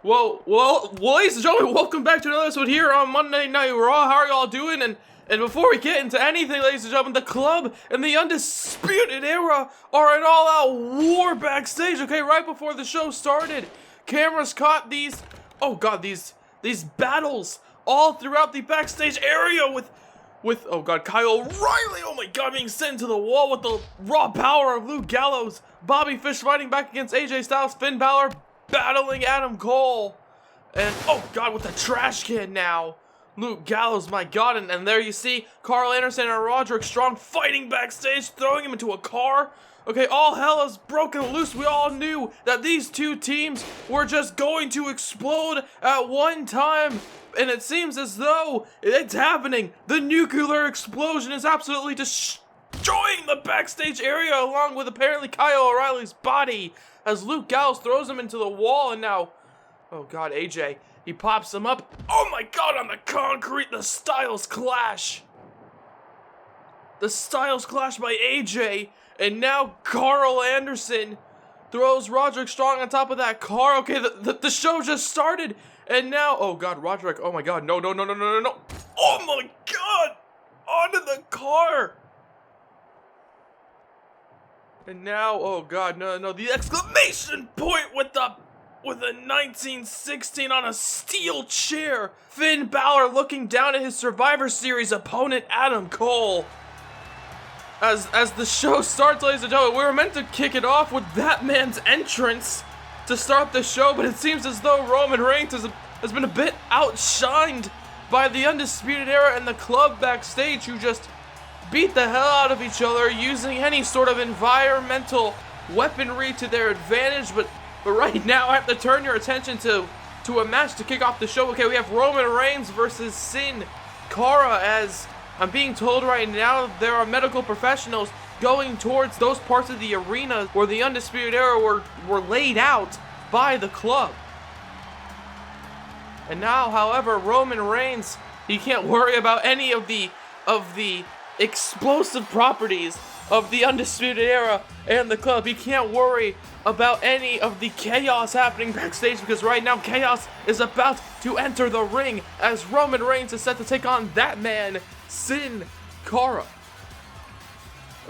Well, ladies and gentlemen, welcome back to another episode here on Monday Night Raw. How are y'all doing? And before we get into anything, ladies and gentlemen, the club and the Undisputed Era are in all-out war backstage. Okay, right before the show started, cameras caught these battles all throughout the backstage area with oh god, Kyle O'Reilly, oh my god, being sent to the wall with the raw power of Luke Gallows, Bobby Fish fighting back against AJ Styles, Finn Balor battling Adam Cole, and oh god, with the trash can now, Luke Gallows, my god, and there you see Carl Anderson and Roderick Strong fighting backstage, throwing him into a car. Okay, all hell is broken loose. We all knew that these two teams were just going to explode at one time, and it seems as though it's happening. The nuclear explosion is absolutely destroying the backstage area, along with apparently Kyle O'Reilly's body, as Luke Gallows throws him into the wall, and now, oh god, AJ, he pops him up. Oh my god, on the concrete, the Styles Clash. The Styles Clash by AJ, and now Carl Anderson throws Roderick Strong on top of that car. Okay, the show just started, and now, oh god, Roderick, oh my god, no. Oh my god, onto the car. And now, oh god, no, the exclamation point with a 1916 on a steel chair. Finn Balor looking down at his Survivor Series opponent, Adam Cole. As the show starts, ladies and gentlemen, we were meant to kick it off with that man's entrance to start the show, but it seems as though Roman Reigns has been a bit outshined by the Undisputed Era and the club backstage, who just beat the hell out of each other using any sort of environmental weaponry to their advantage. But right now, I have to turn your attention to a match to kick off the show. Okay, we have Roman Reigns versus Sin Cara, as I'm being told right now there are medical professionals going towards those parts of the arena where the Undisputed Era were laid out by the club. And now, however, Roman Reigns, he can't worry about any of the explosive properties of the Undisputed Era and the club. He can't worry about any of the chaos happening backstage, because right now chaos is about to enter the ring as Roman Reigns is set to take on that man, Sin Cara.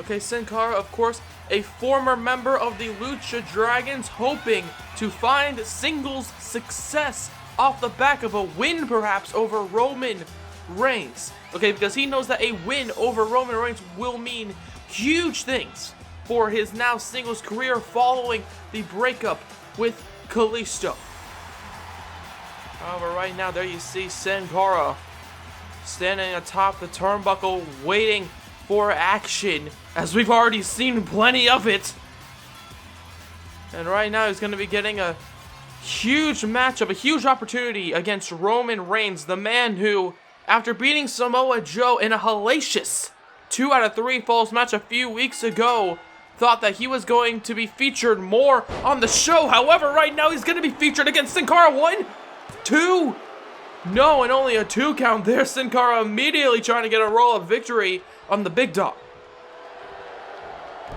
Okay, Sin Cara, of course, a former member of the Lucha Dragons, hoping to find singles success off the back of a win perhaps over Roman Reigns. Okay, because he knows that a win over Roman Reigns will mean huge things for his now singles career following the breakup with Kalisto. However, right now, there you see Sin Cara standing atop the turnbuckle waiting for action, as we've already seen plenty of it. And right now, he's going to be getting a huge matchup, a huge opportunity against Roman Reigns, the man who, after beating Samoa Joe in a hellacious 2 out of 3 falls match a few weeks ago, thought that he was going to be featured more on the show. However, right now he's going to be featured against Sin Cara. 1, 2. No, and only a 2 count there. Sin Cara immediately trying to get a roll of victory on the big dog.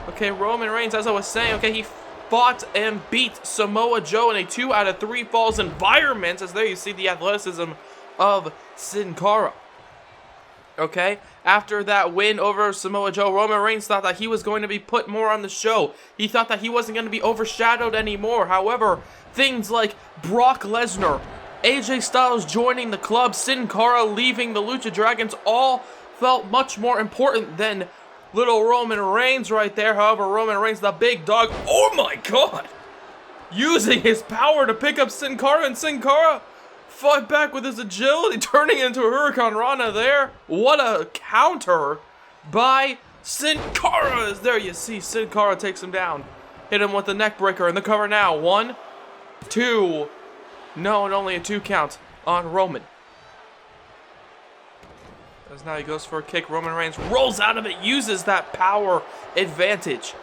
Okay, Roman Reigns, as I was saying, okay, he fought and beat Samoa Joe in a 2 out of 3 falls environment, as there you see the athleticism of Sin Cara. Okay, after that win over Samoa Joe, Roman Reigns thought that he was going to be put more on the show. He thought that he wasn't going to be overshadowed anymore. However, things like Brock Lesnar, AJ Styles joining the club, Sin Cara leaving the Lucha Dragons, all felt much more important than little Roman Reigns right there. However, Roman Reigns, the big dog, oh my god, using his power to pick up Sin Cara, and Sin Cara fought back with his agility, turning into a Hurricane Rana there. What a counter by Sin Cara. As there you see Sin Cara takes him down. Hit him with the neck breaker in the cover now. 1, 2. No, and only a 2 count on Roman. As now he goes for a kick. Roman Reigns rolls out of it, uses that power advantage.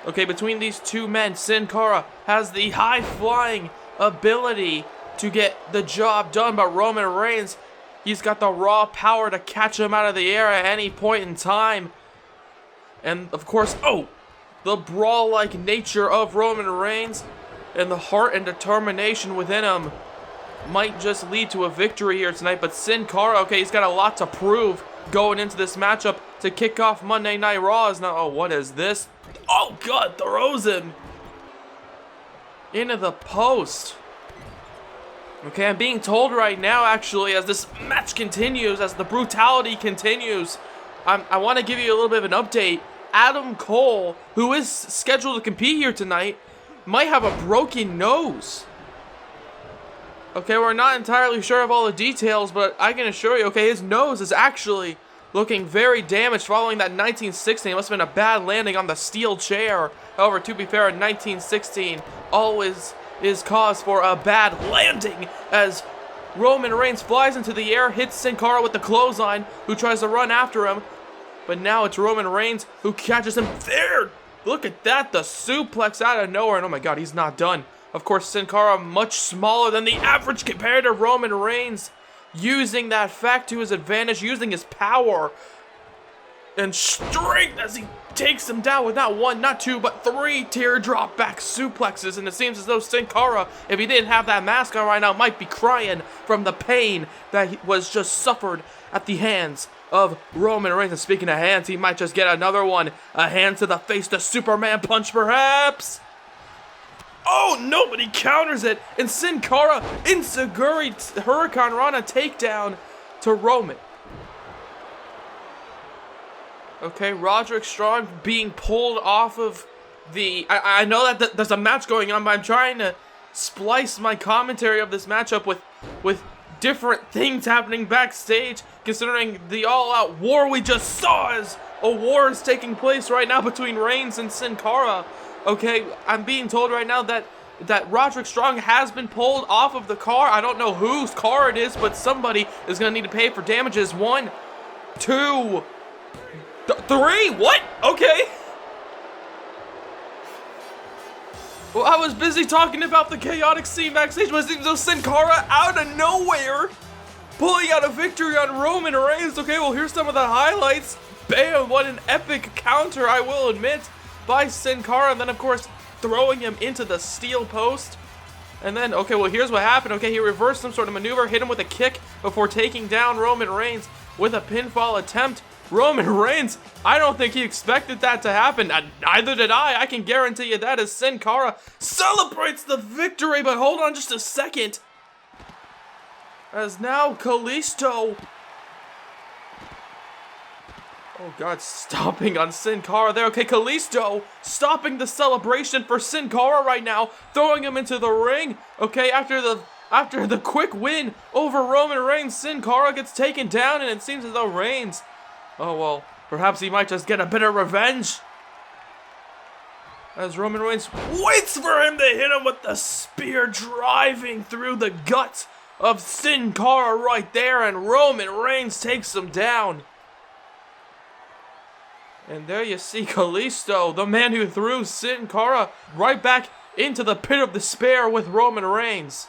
Okay, between these two men, Sin Cara has the high-flying ability to get the job done, but Roman Reigns, he's got the raw power to catch him out of the air at any point in time. And of course, the brawl-like nature of Roman Reigns and the heart and determination within him might just lead to a victory here tonight. But Sin Cara, okay, he's got a lot to prove going into this matchup to kick off Monday Night Raw. Is now, oh, what is this? Oh, God, throws him into the post. Okay, I'm being told right now, actually, as this match continues, as the brutality continues, I want to give you a little bit of an update. Adam Cole, who is scheduled to compete here tonight, might have a broken nose. Okay, we're not entirely sure of all the details, but I can assure you, okay, his nose is actually looking very damaged following that 1916. It must have been a bad landing on the steel chair. However, to be fair, 1916 always is cause for a bad landing as Roman Reigns flies into the air, hits Sin Cara with the clothesline, who tries to run after him. But now it's Roman Reigns who catches him there. Look at that, the suplex out of nowhere. And oh my God, he's not done. Of course, Sin Cara much smaller than the average compared to Roman Reigns, using that fact to his advantage, using his power and strength as he takes him down with not one, not two, but three teardrop back suplexes. And it seems as though Sin Cara, if he didn't have that mask on right now, might be crying from the pain that was just suffered at the hands of Roman Reigns. And speaking of hands, he might just get another one. A hand to the face, the Superman punch perhaps. Oh, nobody counters it. And Sin Cara, Insaguri Hurricane Rana takedown to Roman. Okay, Roderick Strong being pulled off of the... I know that there's a match going on, but I'm trying to splice my commentary of this matchup with different things happening backstage, considering the all-out war we just saw as a war is taking place right now between Reigns and Sin Cara. Okay, I'm being told right now that Roderick Strong has been pulled off of the car. I don't know whose car it is, but somebody is going to need to pay for damages. 1, 2, 3. What? Okay. Well, I was busy talking about the chaotic scene backstage, but it seems though Sin Cara out of nowhere pulling out a victory on Roman Reigns. Okay, well, here's some of the highlights. Bam, what an epic counter, I will admit, by Sin Cara. And then, of course, throwing him into the steel post. And then, okay, well, here's what happened. Okay, he reversed some sort of maneuver, hit him with a kick before taking down Roman Reigns with a pinfall attempt. Roman Reigns, I don't think he expected that to happen. Neither did I. I can guarantee you that, as Sin Cara celebrates the victory. But hold on just a second, as now Kalisto, oh God, stomping on Sin Cara there. Okay, Kalisto stopping the celebration for Sin Cara right now, throwing him into the ring. Okay, after the quick win over Roman Reigns, Sin Cara gets taken down, and it seems as though Reigns, oh well, perhaps he might just get a bit of revenge, as Roman Reigns waits for him to hit him with the spear, driving through the gut of Sin Cara right there, and Roman Reigns takes him down. And there you see Kalisto, the man who threw Sin Cara right back into the pit of despair with Roman Reigns.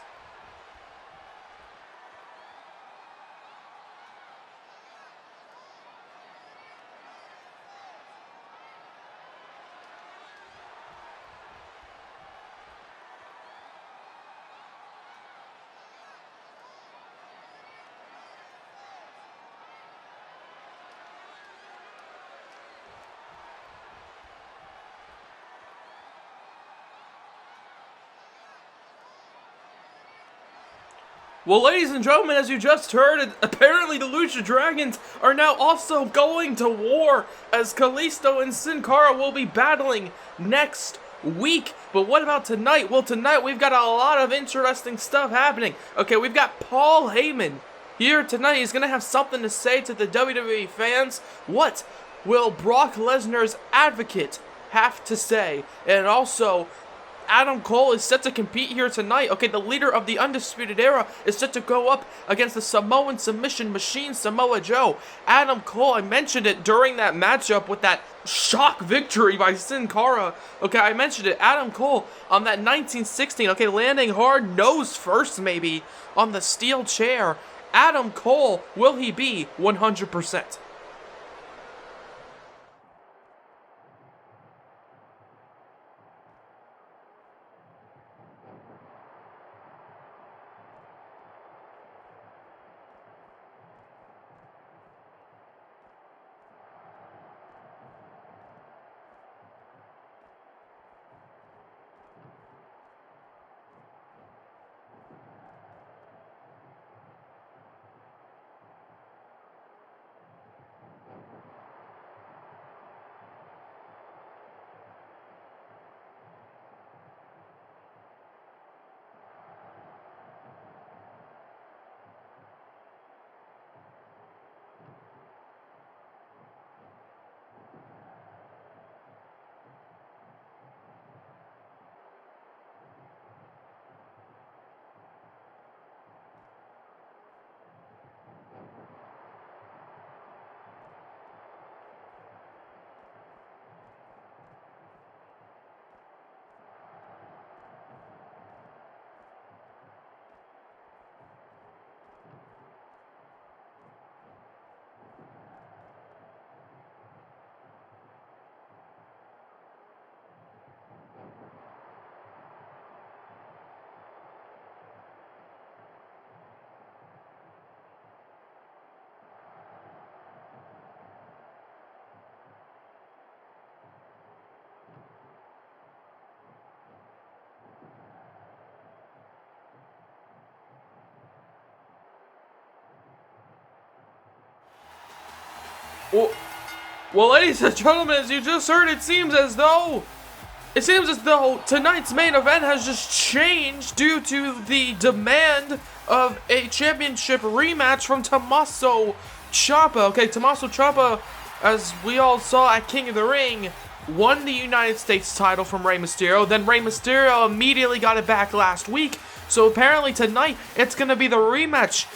Well, ladies and gentlemen, as you just heard, apparently the Lucha Dragons are now also going to war, as Kalisto and Sin Cara will be battling next week. But what about tonight? Well, tonight we've got a lot of interesting stuff happening. Okay, we've got Paul Heyman here tonight. He's going to have something to say to the WWE fans. What will Brock Lesnar's advocate have to say? And also, Adam Cole is set to compete here tonight. Okay, the leader of the Undisputed Era is set to go up against the Samoan submission machine, Samoa Joe. Adam Cole, I mentioned it during that matchup with that shock victory by Sin Cara. Okay, I mentioned it. Adam Cole on that 1916, okay, landing hard, nose first maybe, on the steel chair. Adam Cole, will he be 100%? Well, ladies and gentlemen, as you just heard, it seems as though tonight's main event has just changed due to the demand of a championship rematch from Tommaso Ciampa. Okay, Tommaso Ciampa, as we all saw at King of the Ring, won the United States title from Rey Mysterio. Then Rey Mysterio immediately got it back last week. So apparently tonight, it's going to be the rematch.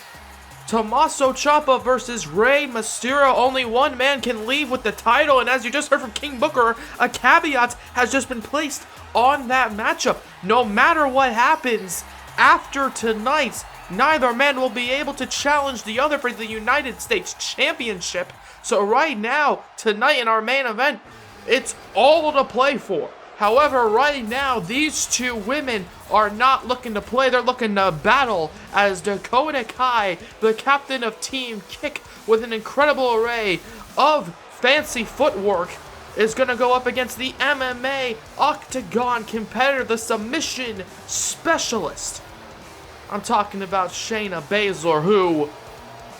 Tommaso Ciampa versus Rey Mysterio. Only one man can leave with the title, and as you just heard from King Booker, a caveat has just been placed on that matchup. No matter what happens after tonight, neither man will be able to challenge the other for the United States Championship. So right now, tonight in our main event, it's all to play for. However, right now, these two women are not looking to play. They're looking to battle as Dakota Kai, the captain of Team Kick, with an incredible array of fancy footwork, is going to go up against the MMA Octagon competitor, the submission specialist. I'm talking about Shayna Baszler, who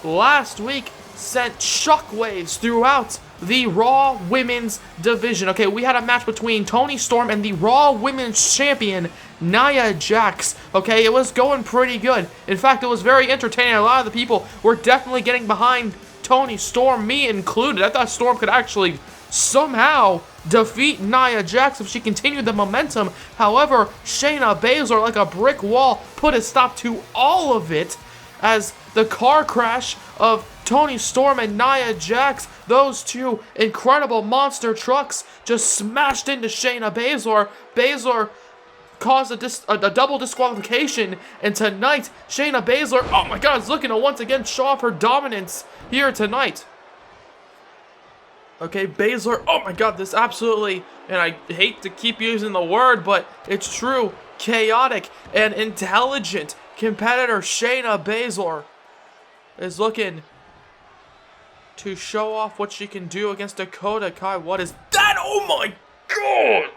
last week sent shockwaves throughout the Raw Women's Division. Okay, we had a match between Toni Storm and the Raw Women's Champion, Nia Jax. Okay, it was going pretty good. In fact, it was very entertaining. A lot of the people were definitely getting behind Toni Storm, me included. I thought Storm could actually somehow defeat Nia Jax if she continued the momentum. However, Shayna Baszler, like a brick wall, put a stop to all of it as the car crash of Toni Storm and Nia Jax, those two incredible monster trucks, just smashed into Shayna Baszler. Baszler caused a double disqualification, and tonight, Shayna Baszler, oh my god, is looking to once again show off her dominance here tonight. Okay, Baszler, oh my god, this absolutely, and I hate to keep using the word, but it's true, chaotic and intelligent competitor Shayna Baszler is looking to show off what she can do against Dakota Kai. What is that? Oh my god!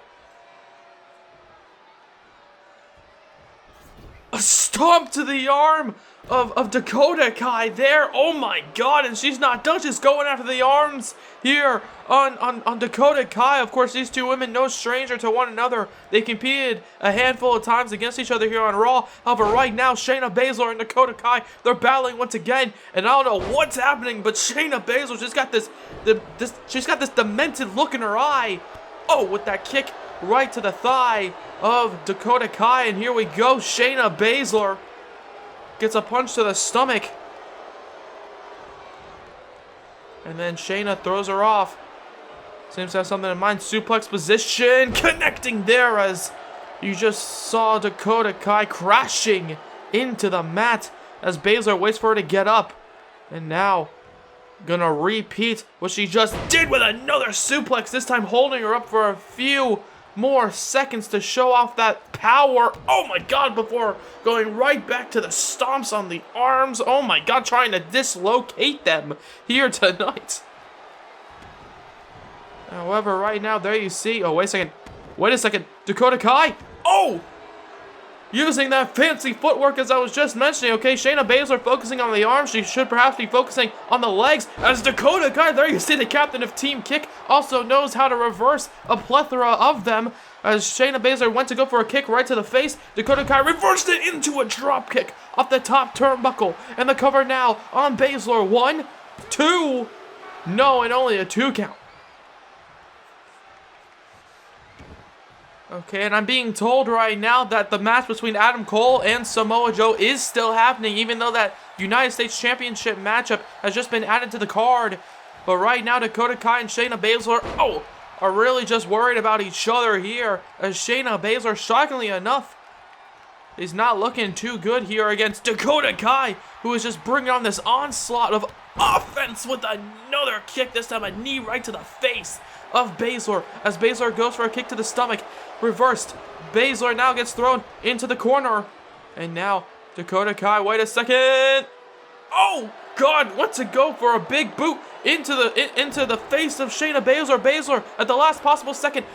A stomp to the arm of Dakota Kai there. Oh my god, and she's not done. She's going after the arms here on Dakota Kai. Of course, these two women, no stranger to one another. They competed a handful of times against each other here on Raw. However, right now, Shayna Baszler and Dakota Kai, they're battling once again. And I don't know what's happening, but Shayna Baszler just got she's got this demented look in her eye. Oh, with that kick right to the thigh of Dakota Kai, and here we go. Shayna Baszler gets a punch to the stomach, and then Shayna throws her off. Seems to have something in mind. Suplex position, connecting there as you just saw Dakota Kai crashing into the mat as Baszler waits for her to get up, and now gonna repeat what she just did with another suplex, this time holding her up for a few more seconds to show off that power. Oh my god, before going right back to the stomps on the arms. Oh my god, trying to dislocate them here tonight. However, right now, there you see. Oh, wait a second. Dakota Kai. Oh! Using that fancy footwork as I was just mentioning. Okay, Shayna Baszler focusing on the arms. She should perhaps be focusing on the legs. As Dakota Kai, there you see the captain of Team Kick, also knows how to reverse a plethora of them. As Shayna Baszler went to go for a kick right to the face, Dakota Kai reversed it into a drop kick off the top turnbuckle. And the cover now on Baszler. 1, 2. No, and only a 2 count. Okay, and I'm being told right now that the match between Adam Cole and Samoa Joe is still happening, even though that United States Championship matchup has just been added to the card. But right now, Dakota Kai and Shayna Baszler, are really just worried about each other here, as Shayna Baszler, shockingly enough, is not looking too good here against Dakota Kai, who is just bringing on this onslaught of offense with another kick, this time a knee right to the face of Baszler, as Baszler goes for a kick to the stomach. Reversed. Baszler now gets thrown into the corner. And now, Dakota Kai, wait a second. Oh, God, wants to go for a big boot into the face of Shayna Baszler. Baszler, at the last possible second,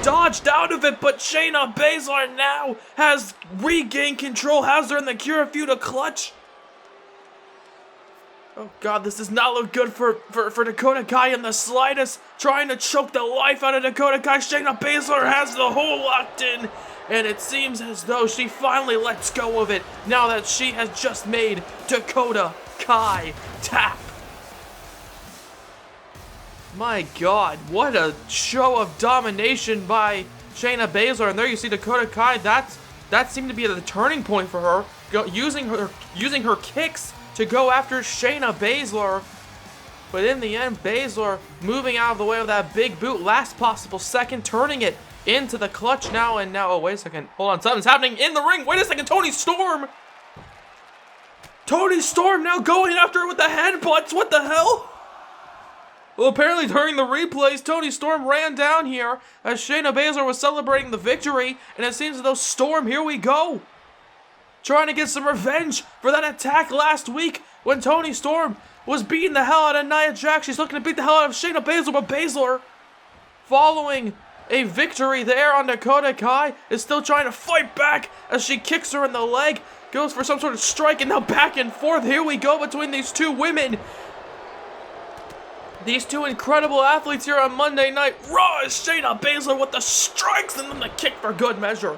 dodged out of it, but Shayna Baszler now has regained control, has her in the Cure Feud clutch. Oh God, this does not look good for Dakota Kai in the slightest. Trying to choke the life out of Dakota Kai. Shayna Baszler has the hold locked in. And it seems as though she finally lets go of it now that she has just made Dakota Kai tap. My God, what a show of domination by Shayna Baszler. And there you see Dakota Kai. That seemed to be the turning point for her. Using her kicks to go after Shayna Baszler. But in the end, Baszler moving out of the way of that big boot, last possible second, turning it into the clutch now. And now, oh, wait a second. Hold on, something's happening in the ring. Wait a second, Toni Storm. Toni Storm now going after her with the headbutts. What the hell? Well, apparently during the replays, Toni Storm ran down here as Shayna Baszler was celebrating the victory. And it seems as though Storm, here we go, trying to get some revenge for that attack last week when Toni Storm was beating the hell out of Nia Jax. She's looking to beat the hell out of Shayna Baszler, but Baszler, following a victory there on Dakota Kai, is still trying to fight back as she kicks her in the leg, goes for some sort of strike, and now back and forth. Here we go between these two women. These two incredible athletes here on Monday Night Raw is Shayna Baszler with the strikes and then the kick for good measure.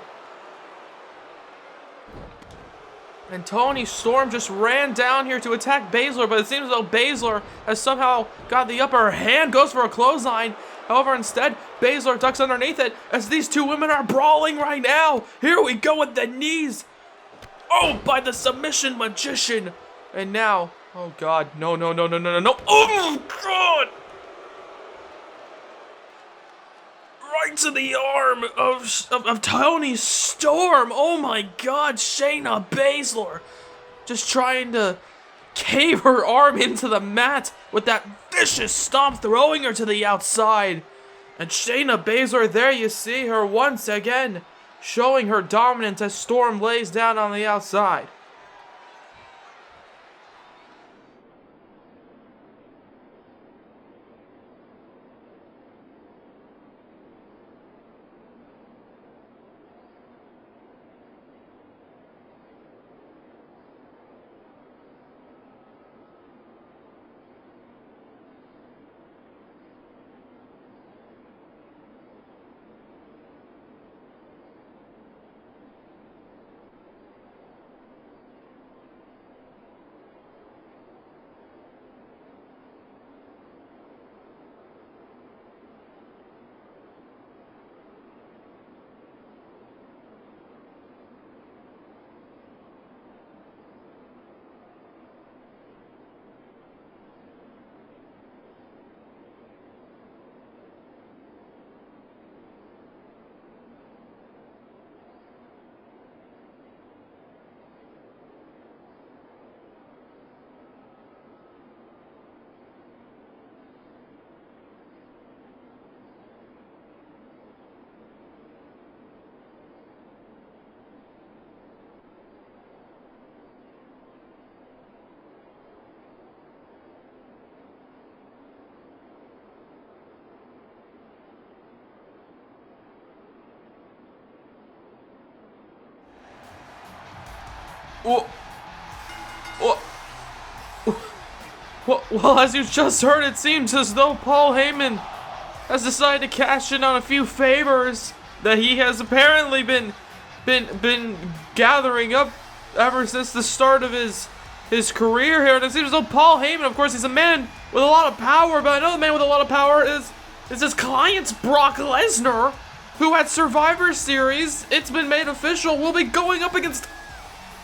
And Toni Storm just ran down here to attack Baszler, but it seems as though Baszler has somehow got the upper hand, goes for a clothesline. However, instead, Baszler ducks underneath it as these two women are brawling right now. Here we go with the knees. Oh, by the submission magician. And now, oh God, no. Oh God! Right to the arm of Toni Storm. Oh my God, Shayna Baszler just trying to cave her arm into the mat with that vicious stomp, throwing her to the outside. And Shayna Baszler, there you see her once again showing her dominance as Storm lays down on the outside. Well, as you just heard, it seems as though Paul Heyman has decided to cash in on a few favors that he has apparently been gathering up ever since the start of his career here. And it seems as though Paul Heyman, of course, he's a man with a lot of power, but another man with a lot of power is his client, Brock Lesnar, who at Survivor Series, it's been made official, will be going up against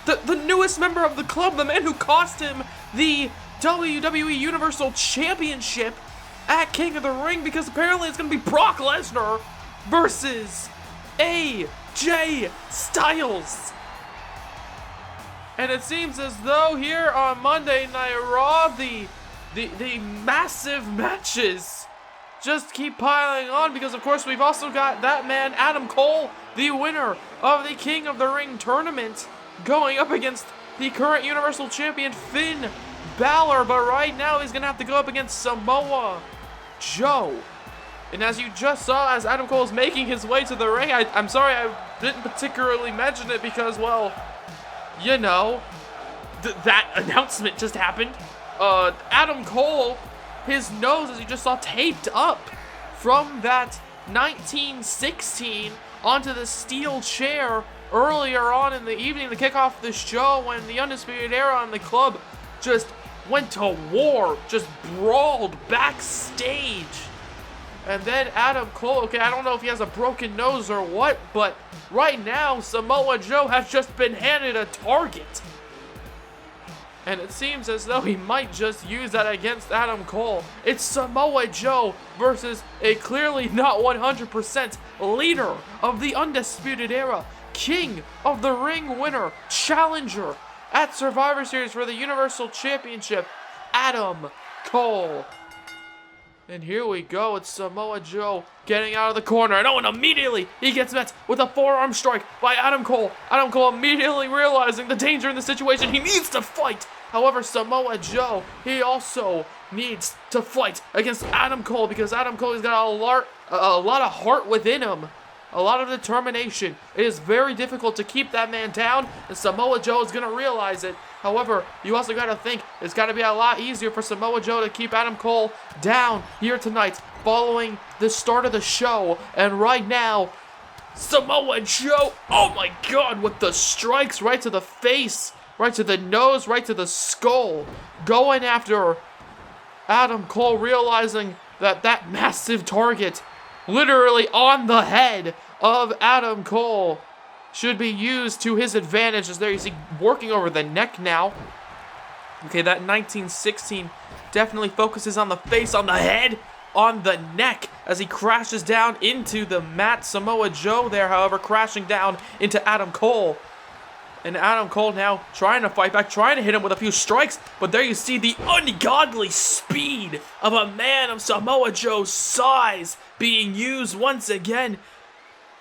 the newest member of the club, the man who cost him the WWE Universal Championship at King of the Ring, because apparently it's going to be Brock Lesnar versus AJ Styles. And it seems as though here on Monday Night Raw, the massive matches just keep piling on, because of course we've also got that man, Adam Cole, the winner of the King of the Ring tournament, going up against the current Universal Champion, Finn Balor, but right now he's going to have to go up against Samoa Joe. And as you just saw, as Adam Cole is making his way to the ring, I'm sorry I didn't particularly mention it because, well, you know, that announcement just happened. Adam Cole, his nose, as you just saw, taped up from that 1916 onto the steel chair earlier on in the evening to kick off the show, when the Undisputed Era and the club just went to war, just brawled backstage. And then Adam Cole, okay, I don't know if he has a broken nose or what, but right now Samoa Joe has just been handed a target. And it seems as though he might just use that against Adam Cole. It's Samoa Joe versus a clearly not 100% leader of the Undisputed Era, King of the Ring winner, challenger at Survivor Series for the Universal Championship, Adam Cole. And here we go, it's Samoa Joe getting out of the corner. And immediately he gets met with a forearm strike by Adam Cole. Adam Cole immediately realizing the danger in the situation. He needs to fight. However, Samoa Joe, he also needs to fight against Adam Cole, because Adam Cole has got a lot of heart within him. A lot of determination. It is very difficult to keep that man down, and Samoa Joe is going to realize it. However, you also got to think it's got to be a lot easier for Samoa Joe to keep Adam Cole down here tonight following the start of the show. And right now, Samoa Joe, oh my God, with the strikes right to the face, right to the nose, right to the skull, going after Adam Cole, realizing that that massive target literally on the head of Adam Cole should be used to his advantage, as there you see working over the neck now. Okay, that 1916 definitely focuses on the face, on the head, on the neck, as he crashes down into the mat. Samoa Joe there, however, crashing down into Adam Cole. And Adam Cole now trying to fight back, trying to hit him with a few strikes. But there you see the ungodly speed of a man of Samoa Joe's size being used once again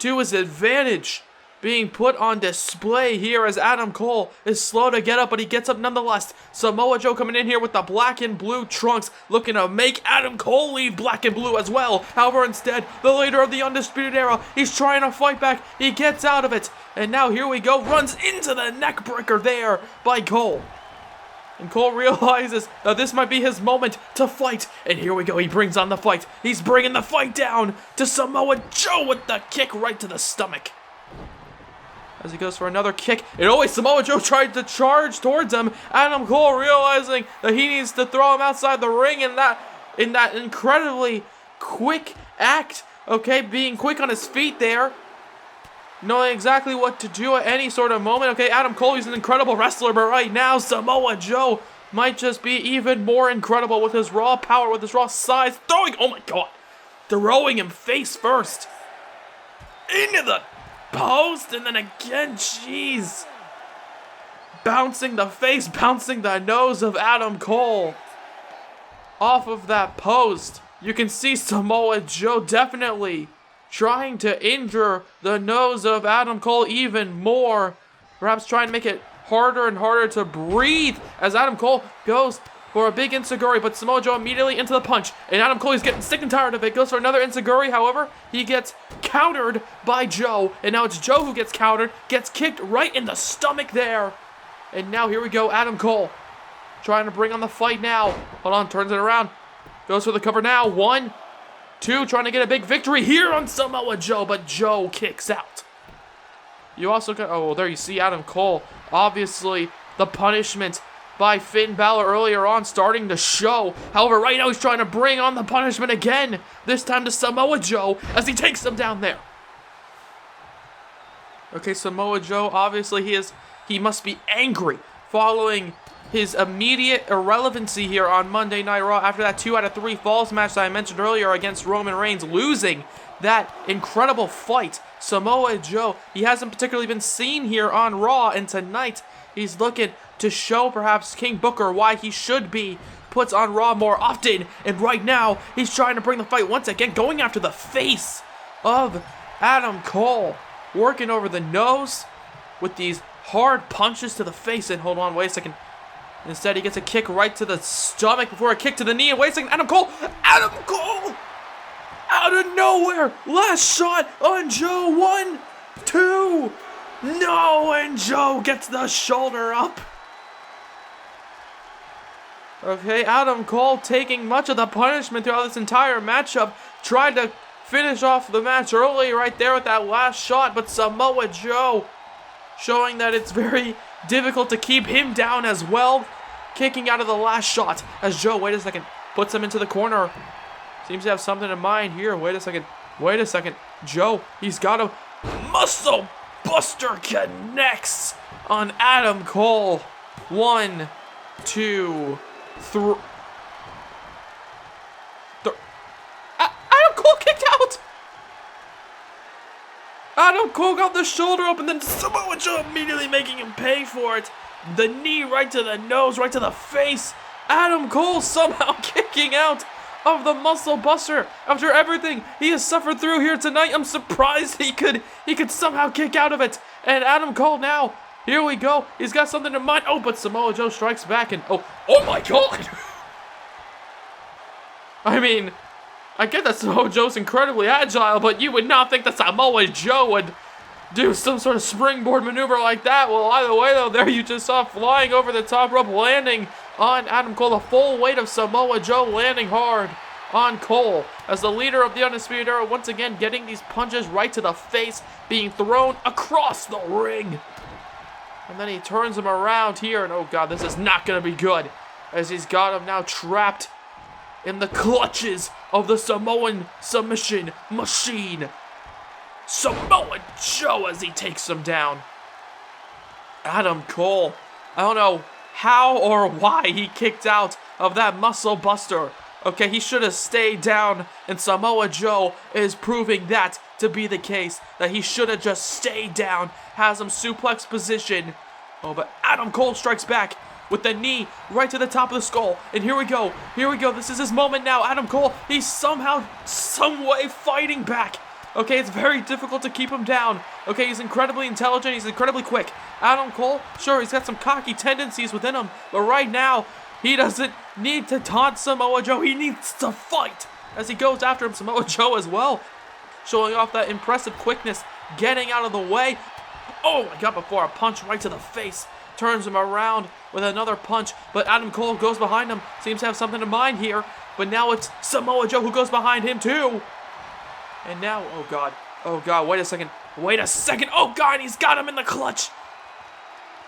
to his advantage, being put on display here as Adam Cole is slow to get up, but he gets up nonetheless. Samoa Joe coming in here with the black and blue trunks, looking to make Adam Cole leave black and blue as well. However, instead, the leader of the Undisputed Era, he's trying to fight back. He gets out of it. And now here we go, runs into the neck breaker there by Cole. And Cole realizes that this might be his moment to fight. And here we go, he brings on the fight. He's bringing the fight down to Samoa Joe with the kick right to the stomach. As he goes for another kick, and always Samoa Joe tried to charge towards him. Adam Cole realizing that he needs to throw him outside the ring in that incredibly quick act. Okay, being quick on his feet there, knowing exactly what to do at any sort of moment. Okay, Adam Cole, he's an incredible wrestler, but right now Samoa Joe might just be even more incredible with his raw power, with his raw size. Oh my God, throwing him face first into the post, and then again, jeez. Bouncing the face, bouncing the nose of Adam Cole off of that post. You can see Samoa Joe definitely trying to injure the nose of Adam Cole even more. Perhaps trying to make it harder and harder to breathe as Adam Cole goes for a big enziguri, but Samoa Joe immediately into the punch. And Adam Cole, he's getting sick and tired of it. Goes for another enziguri, however, he gets countered by Joe. And now it's Joe who gets countered, gets kicked right in the stomach there. And now here we go, Adam Cole trying to bring on the fight now. Hold on, turns it around. Goes for the cover now. 1, 2, trying to get a big victory here on Samoa Joe, but Joe kicks out. You also got, oh, there you see Adam Cole. Obviously, the punishment by Finn Bálor earlier on starting to show. However, right now he's trying to bring on the punishment again. This time to Samoa Joe as he takes him down there. Okay, Samoa Joe, obviously he must be angry following his immediate irrelevancy here on Monday Night Raw after that 2 out of 3 falls match that I mentioned earlier against Roman Reigns, losing that incredible fight. Samoa Joe, he hasn't particularly been seen here on Raw, and tonight he's looking to show perhaps King Booker why he should be put on Raw more often. And right now, he's trying to bring the fight once again, going after the face of Adam Cole, working over the nose with these hard punches to the face. And hold on, wait a second. Instead, he gets a kick right to the stomach before a kick to the knee. And wait a second, Adam Cole, out of nowhere, last shot on Joe. 1, 2, no, and Joe gets the shoulder up. Okay, Adam Cole taking much of the punishment throughout this entire matchup. Tried to finish off the match early right there with that last shot, but Samoa Joe showing that it's very difficult to keep him down as well. Kicking out of the last shot as Joe, wait a second, puts him into the corner. Seems to have something in mind here. Wait a second. Joe, he's got a muscle buster, connects on Adam Cole. 1, 2, 3. Adam Cole kicked out. Adam Cole got the shoulder up, and then Samoa Joe immediately making him pay for it. The knee right to the nose, right to the face. Adam Cole somehow kicking out of the muscle buster after everything he has suffered through here tonight. I'm surprised he could somehow kick out of it. And Adam Cole now, here we go. He's got something in mind. Oh, but Samoa Joe strikes back, and oh my God. I mean, I get that Samoa Joe's incredibly agile, but you would not think that Samoa Joe would do some sort of springboard maneuver like that. Well, either way, though, there you just saw flying over the top rope, landing on Adam Cole. The full weight of Samoa Joe landing hard on Cole as the leader of the Undisputed Era, once again getting these punches right to the face, being thrown across the ring. And then he turns him around here, and oh God, this is not going to be good, as he's got him now trapped in the clutches of the Samoan submission machine. Samoa Joe as he takes him down. Adam Cole, I don't know how or why he kicked out of that muscle buster. Okay, he should have stayed down, and Samoa Joe is proving that to be the case, that he should have just stayed down, has him suplex position. Oh, but Adam Cole strikes back with the knee right to the top of the skull, and here we go, this is his moment now. Adam Cole, he's somehow, some way fighting back. Okay, it's very difficult to keep him down. Okay, he's incredibly intelligent, he's incredibly quick. Adam Cole, sure, he's got some cocky tendencies within him, but right now, he doesn't need to taunt Samoa Joe, he needs to fight as he goes after him. Samoa Joe as well, showing off that impressive quickness, getting out of the way. Oh my God, before a punch right to the face, turns him around with another punch, but Adam Cole goes behind him, seems to have something in mind here, but now it's Samoa Joe who goes behind him too. And now, oh God, wait a second, oh God, he's got him in the clutch.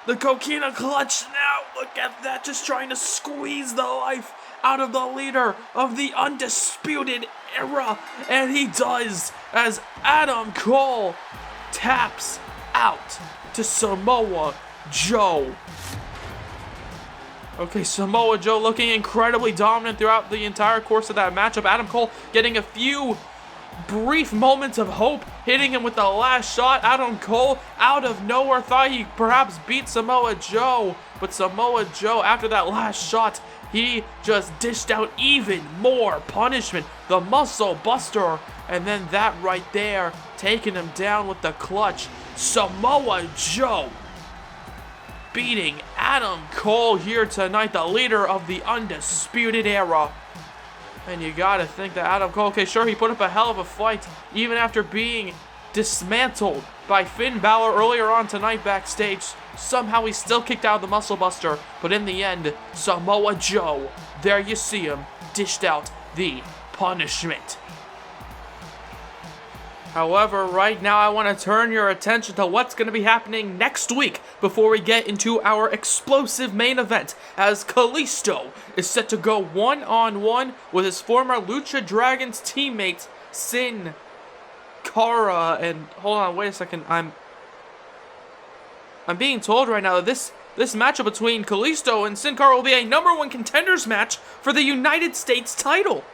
The coquina clutch now, look at that, just trying to squeeze the life out of the leader of the Undisputed Era. And he does, as Adam Cole taps out to Samoa Joe. Okay, Samoa Joe looking incredibly dominant throughout the entire course of that matchup. Adam Cole getting a few brief moments of hope, hitting him with the last shot. Adam Cole, out of nowhere, thought he perhaps beat Samoa Joe, but Samoa Joe, after that last shot, he just dished out even more punishment. The muscle buster, and then that right there, taking him down with the clutch. Samoa Joe beating Adam Cole here tonight, the leader of the Undisputed Era. And you gotta think that Adam Cole, okay, sure, he put up a hell of a fight, even after being dismantled by Finn Bálor earlier on tonight backstage. Somehow he still kicked out of the muscle buster, but in the end, Samoa Joe, there you see him, dished out the punishment. However, right now I want to turn your attention to what's going to be happening next week before we get into our explosive main event, as Kalisto is set to go one-on-one with his former Lucha Dragons teammate, Sin Cara. And hold on, wait a second, I'm being told right now that this matchup between Kalisto and Sin Cara will be a #1 contenders match for the United States title.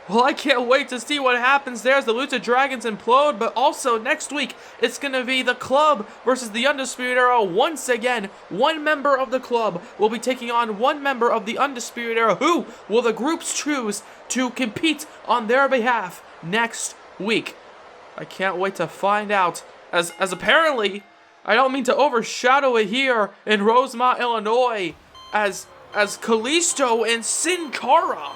Well, I can't wait to see what happens there as the Lucha Dragons implode, but also next week, it's going to be the Club versus the Undisputed Era. Once again, one member of the Club will be taking on one member of the Undisputed Era. Who will the groups choose to compete on their behalf next week? I can't wait to find out, as apparently, I don't mean to overshadow it here in Rosemont, Illinois, as Kalisto and Sin Cara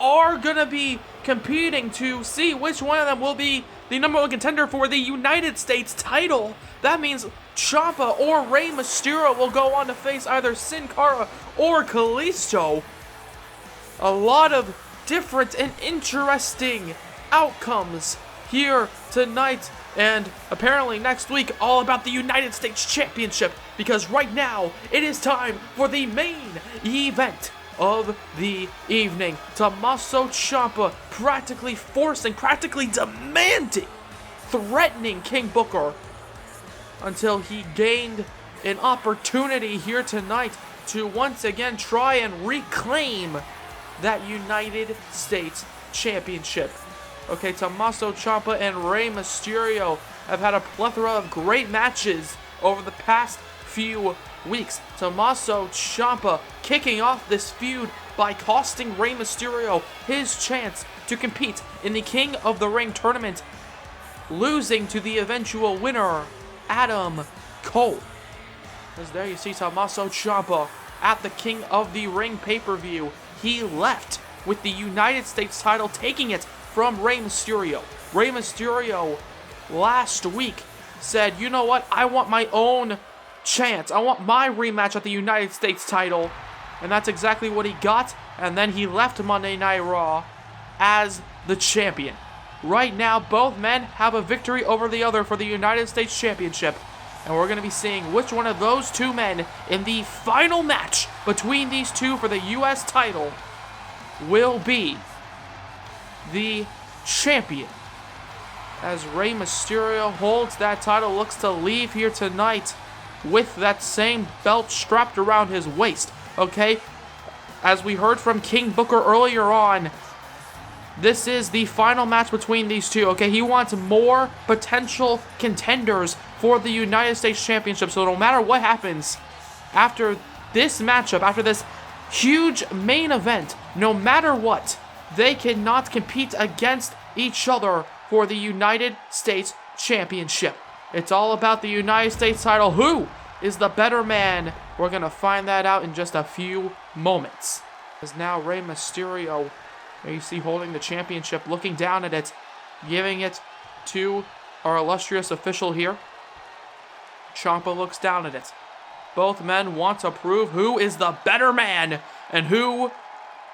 are gonna be competing to see which one of them will be the #1 contender for the United States title. That means Ciampa or Rey Mysterio will go on to face either Sin Cara or Kalisto. A lot of different and interesting outcomes here tonight, and apparently next week all about the United States Championship, because right now it is time for the main event of the evening. Tommaso Ciampa practically forcing, practically demanding, threatening King Booker until he gained an opportunity here tonight to once again try and reclaim that United States Championship. Okay, Tommaso Ciampa and Rey Mysterio have had a plethora of great matches over the past few weeks. Tommaso Ciampa kicking off this feud by costing Rey Mysterio his chance to compete in the King of the Ring tournament, losing to the eventual winner, Adam Cole. As there you see Tommaso Ciampa at the King of the Ring pay-per-view. He left with the United States title, taking it from Rey Mysterio. Rey Mysterio last week said, you know what, I want my own chance. I want my rematch at the United States title. And that's exactly what he got. And then he left Monday Night Raw as the champion. Right now, both men have a victory over the other for the United States Championship. And we're going to be seeing which one of those two men in the final match between these two for the U.S. title will be the champion. As Rey Mysterio holds that title, looks to leave here tonight with that same belt strapped around his waist. Okay, as we heard from King Booker earlier on, this is the final match between these two. Okay, he wants more potential contenders for the United States Championship. So no matter what happens after this matchup, after this huge main event, no matter what, they cannot compete against each other for the United States Championship. It's all about the United States title. Who is the better man? We're going to find that out in just a few moments. As now Rey Mysterio, you see holding the championship, looking down at it, giving it to our illustrious official here. Ciampa looks down at it. Both men want to prove who is the better man and who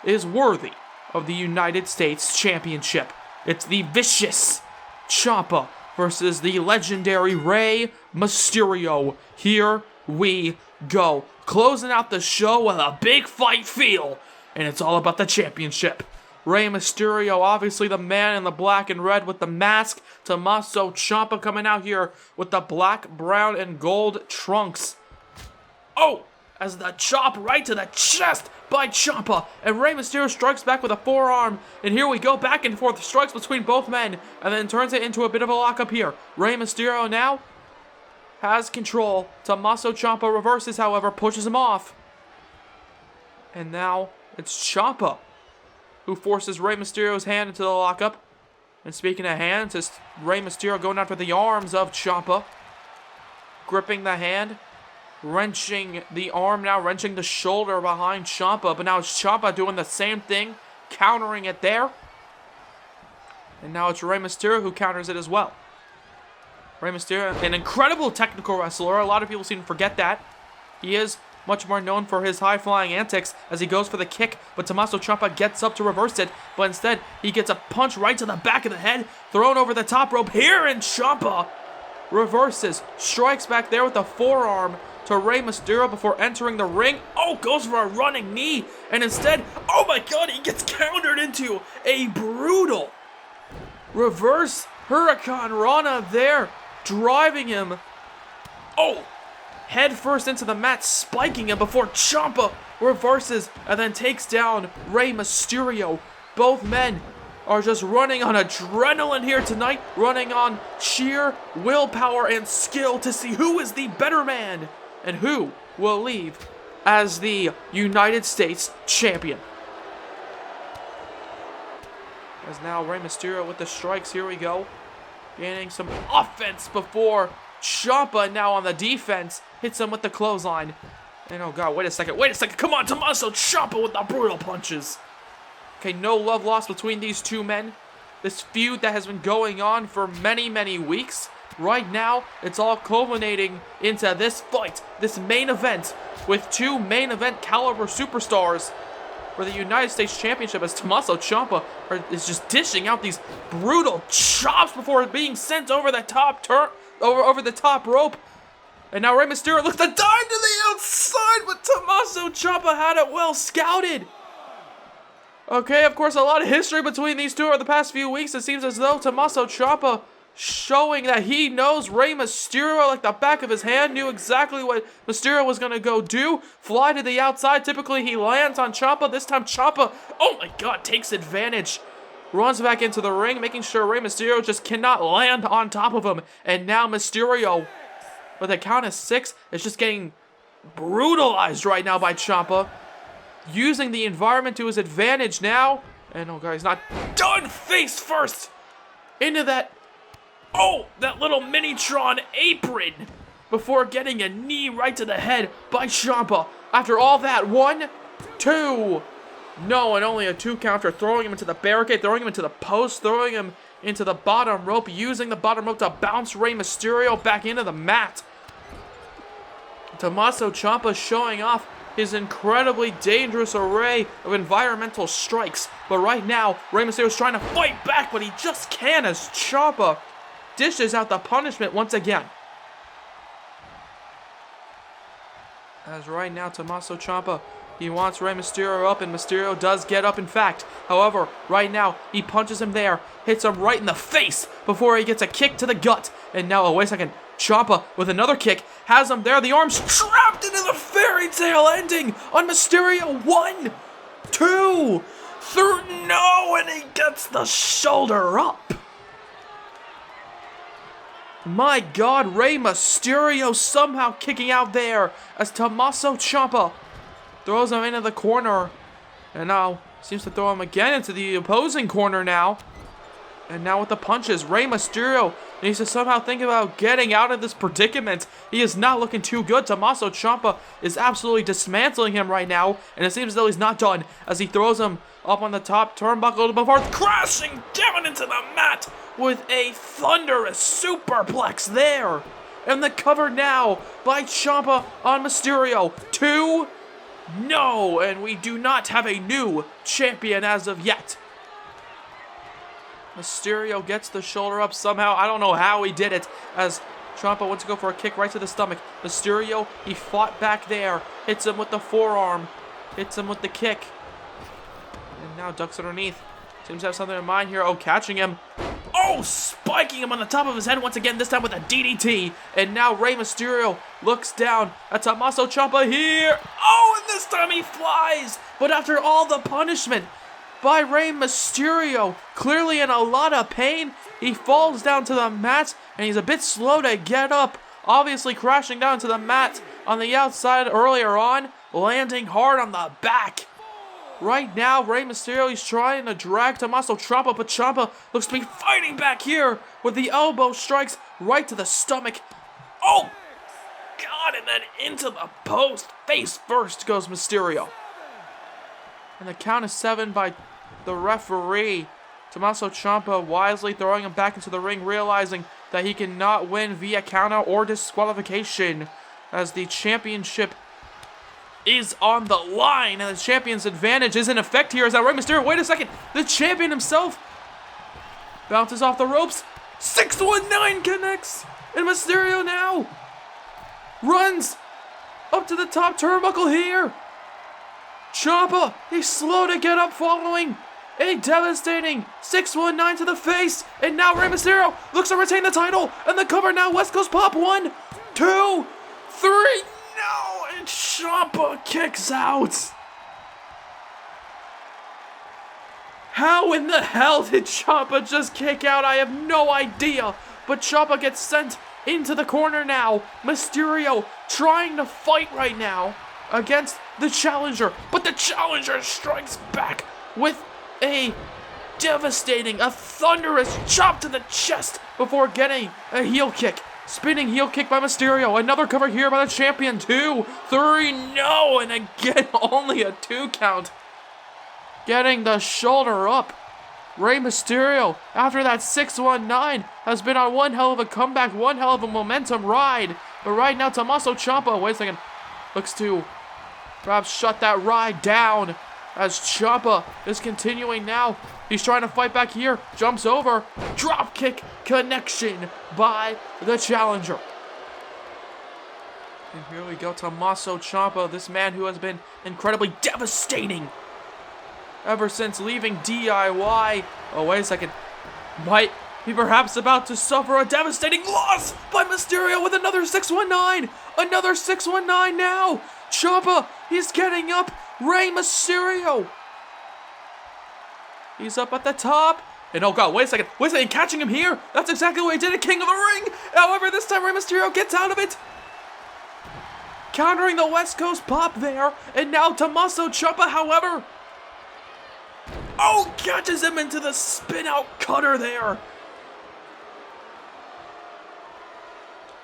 is worthy of the United States Championship. It's the vicious Ciampa versus the legendary Rey Mysterio. Here we go. Closing out the show with a big fight feel, and it's all about the championship. Rey Mysterio, obviously the man in the black and red with the mask. Tommaso Ciampa coming out here with the black, brown, and gold trunks. Oh, as the chop right to the chest by Ciampa. And Rey Mysterio strikes back with a forearm. And here we go, back and forth strikes between both men. And then turns it into a bit of a lockup here. Rey Mysterio now has control. Tommaso Ciampa reverses, however, pushes him off. And now it's Ciampa who forces Rey Mysterio's hand into the lockup. And speaking of hands, it's Rey Mysterio going after the arms of Ciampa. Gripping the hand. Wrenching the arm now, wrenching the shoulder behind Ciampa. But now it's Ciampa doing the same thing, countering it there. And now it's Rey Mysterio who counters it as well. Rey Mysterio, an incredible technical wrestler. A lot of people seem to forget that. He is much more known for his high-flying antics as he goes for the kick, but Tommaso Ciampa gets up to reverse it, but instead he gets a punch right to the back of the head, thrown over the top rope here, and Ciampa reverses, strikes back there with a forearm to Rey Mysterio before entering the ring. Oh, goes for a running knee, and instead, oh my god, he gets countered into a brutal reverse Hurricane Rana there, driving him, head first into the mat, spiking him before Ciampa reverses and then takes down Rey Mysterio. Both men are just running on adrenaline here tonight, running on sheer willpower and skill to see who is the better man and who will leave as the United States Champion. As now Rey Mysterio with the strikes, here we go. Gaining some offense before Ciampa now on the defense hits him with the clothesline. And oh god, wait a second, come on, Tommaso Ciampa with the brutal punches. Okay, no love lost between these two men. This feud that has been going on for many, many weeks. Right now, it's all culminating into this fight, this main event, with two main event caliber superstars for the United States Championship, as Tommaso Ciampa is just dishing out these brutal chops before being sent over the top over the top rope. And now Rey Mysterio looks to dive to the outside, but Tommaso Ciampa had it well scouted. Okay, of course, a lot of history between these two over the past few weeks. It seems as though Tommaso Ciampa showing that he knows Rey Mysterio like the back of his hand, knew exactly what Mysterio was going to go do. Fly to the outside. Typically, he lands on Ciampa. This time, Ciampa, oh my god, takes advantage. Runs back into the ring, making sure Rey Mysterio just cannot land on top of him. And now Mysterio, with a count of 6, is just getting brutalized right now by Ciampa. Using the environment to his advantage now. And oh god, he's not done. Face first into that, oh, that little Minitron apron before getting a knee right to the head by Ciampa. After all that, 1, 2. No, and only a 2 counter. Throwing him into the barricade, throwing him into the post, throwing him into the bottom rope, using the bottom rope to bounce Rey Mysterio back into the mat. Tommaso Ciampa showing off his incredibly dangerous array of environmental strikes. But right now, Rey Mysterio's trying to fight back, but he just can't as Ciampa dishes out the punishment once again. As right now, Tommaso Ciampa, he wants Rey Mysterio up, and Mysterio does get up, in fact. However, right now, he punches him there, hits him right in the face before he gets a kick to the gut. And now, oh, wait a second, Ciampa with another kick, has him there, the arms trapped into the fairy tale ending on Mysterio. 1, 2, 3, no, and he gets the shoulder up. My god, Rey Mysterio somehow kicking out there as Tommaso Ciampa throws him into the corner. And now seems to throw him again into the opposing corner now. And now with the punches, Rey Mysterio needs to somehow think about getting out of this predicament. He is not looking too good. Tommaso Ciampa is absolutely dismantling him right now. And it seems as though he's not done as he throws him up on the top turnbuckle before crashing down into the mat with a thunderous superplex there. And the cover now by Ciampa on Mysterio. 2, no, and we do not have a new champion as of yet. Mysterio gets the shoulder up somehow. I don't know how he did it, as Ciampa went to go for a kick right to the stomach. Mysterio, he fought back there. Hits him with the forearm. Hits him with the kick. And now ducks underneath. Seems to have something in mind here. Oh, catching him. Oh, spiking him on the top of his head once again, this time with a DDT. And now Rey Mysterio looks down at Tommaso Ciampa here. Oh, and this time he flies. But after all the punishment by Rey Mysterio, clearly in a lot of pain, he falls down to the mat, and he's a bit slow to get up, obviously crashing down to the mat on the outside earlier on, landing hard on the back. Right now, Rey Mysterio, he's trying to drag Tommaso Ciampa, but Ciampa looks to be fighting back here with the elbow strikes right to the stomach. Oh, God, and then into the post. Face first goes Mysterio. And the count is 7 by the referee. Tommaso Ciampa wisely throwing him back into the ring, realizing that he cannot win via counter or disqualification, as the championship is on the line, and the champion's advantage is in effect here. As that Rey Mysterio, wait a second, the champion himself bounces off the ropes. 619 connects, and Mysterio now runs up to the top turnbuckle here. Ciampa, he's slow to get up following a devastating 619 to the face. And now Rey Mysterio looks to retain the title. And the cover now, West Coast Pop. 1, 2, 3. No, and Ciampa kicks out. How in the hell did Ciampa just kick out? I have no idea. But Ciampa gets sent into the corner now. Mysterio trying to fight right now against the challenger, but the challenger strikes back with a devastating, a thunderous chop to the chest before getting a heel kick. Spinning heel kick by Mysterio. Another cover here by the champion. 2, 3, no, and again only a 2 count. Getting the shoulder up Rey Mysterio, after that 619, has been on one hell of a comeback, one hell of a momentum ride. But right now, Tommaso Ciampa, wait a second, looks to perhaps shut that ride down as Ciampa is continuing now. He's trying to fight back here, jumps over, drop kick connection by the challenger. And here we go, Tommaso Ciampa, this man who has been incredibly devastating ever since leaving DIY. Oh, wait a second. Might be perhaps about to suffer a devastating loss by Mysterio with another 619. Another 619 now. Ciampa, he's getting up. Rey Mysterio. He's up at the top. And oh god, wait a second, catching him here. That's exactly what he did at King of the Ring. However, this time Rey Mysterio gets out of it. Countering the West Coast pop there. And now Tommaso Ciampa, however, catches him into the spin-out cutter there.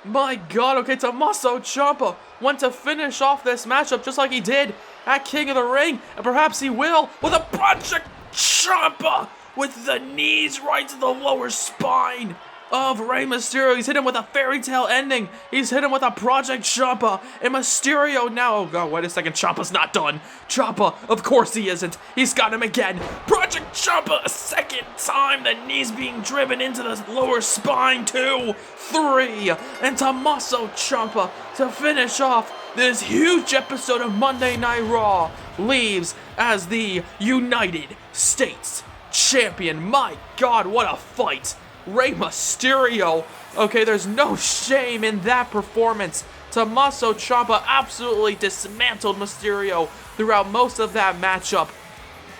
My god, okay, Tommaso Ciampa went to finish off this matchup just like he did at King of the Ring, and perhaps he will with a Project Ciampa with the knees right to the lower spine of Rey Mysterio. He's hit him with a fairy tale ending. He's hit him with a Project Ciampa. And Mysterio now, oh god, wait a second, Ciampa's not done. Ciampa, of course he isn't. He's got him again. Project Ciampa a second time. The knees being driven into the lower spine. 2, 3. And Tommaso Ciampa to finish off this huge episode of Monday Night Raw leaves as the United States Champion. My god, what a fight. Rey Mysterio. Okay, there's no shame in that performance. Tommaso Ciampa absolutely dismantled Mysterio throughout most of that matchup.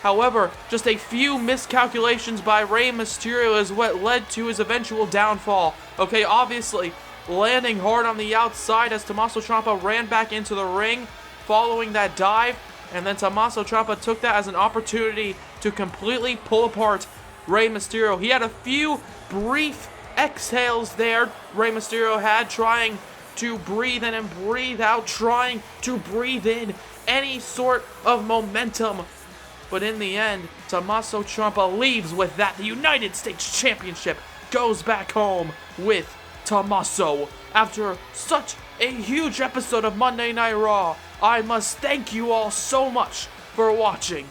However, just a few miscalculations by Rey Mysterio is what led to his eventual downfall. Okay, obviously, landing hard on the outside as Tommaso Ciampa ran back into the ring following that dive. And then Tommaso Ciampa took that as an opportunity to completely pull apart Rey Mysterio. He had a few brief exhales there, Rey Mysterio had, trying to breathe in and breathe out, trying to breathe in any sort of momentum. But in the end, Tommaso Ciampa leaves with that. The United States Championship goes back home with Tommaso. After such a huge episode of Monday Night Raw, I must thank you all so much for watching.